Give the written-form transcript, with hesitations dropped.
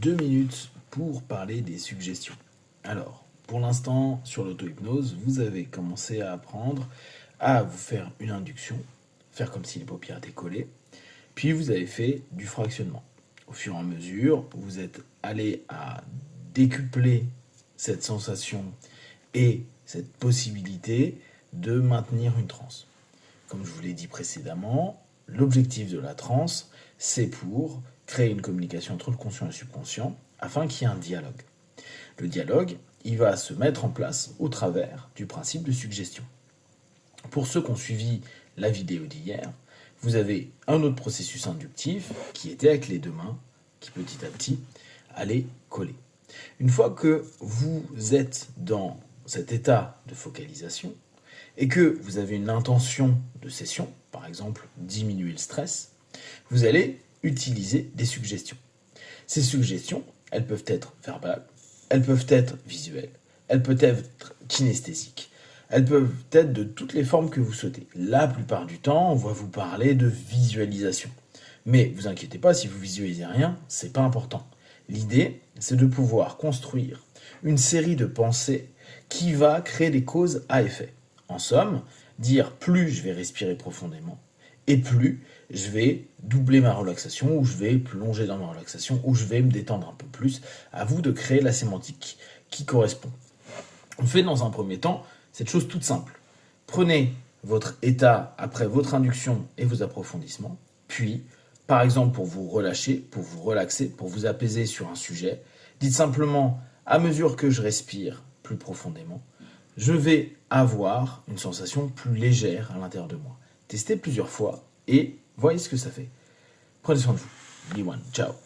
2 minutes pour parler des suggestions. Alors, pour l'instant, sur l'auto-hypnose, vous avez commencé à apprendre à vous faire une induction, faire comme si les paupières étaient collées, puis vous avez fait du fractionnement. Au fur et à mesure, vous êtes allé à décupler cette sensation et cette possibilité de maintenir une transe. Comme je vous l'ai dit précédemment, l'objectif de la transe, c'est pour créer une communication entre le conscient et le subconscient afin qu'il y ait un dialogue. Le dialogue, il va se mettre en place au travers du principe de suggestion. Pour ceux qui ont suivi la vidéo d'hier, vous avez un autre processus inductif qui était avec les deux mains, qui petit à petit allait coller. Une fois que vous êtes dans cet état de focalisation et que vous avez une intention de session, par exemple diminuer le stress, vous allez utiliser des suggestions. Ces suggestions, elles peuvent être verbales, elles peuvent être visuelles, elles peuvent être kinesthésiques, elles peuvent être de toutes les formes que vous souhaitez. La plupart du temps, on va vous parler de visualisation. Mais vous inquiétez pas, si vous visualisez rien, c'est pas important. L'idée, c'est de pouvoir construire une série de pensées qui va créer des causes à effet. En somme, dire plus je vais respirer profondément et plus je vais doubler ma relaxation ou je vais plonger dans ma relaxation ou je vais me détendre un peu plus. À vous de créer la sémantique qui correspond. On fait dans un premier temps cette chose toute simple. Prenez votre état après votre induction et vos approfondissements, puis par exemple pour vous relâcher, pour vous relaxer, pour vous apaiser sur un sujet, dites simplement à mesure que je respire plus profondément, je vais avoir une sensation plus légère à l'intérieur de moi. Testez plusieurs fois et voyez ce que ça fait. Prenez soin de vous. Be one. Ciao.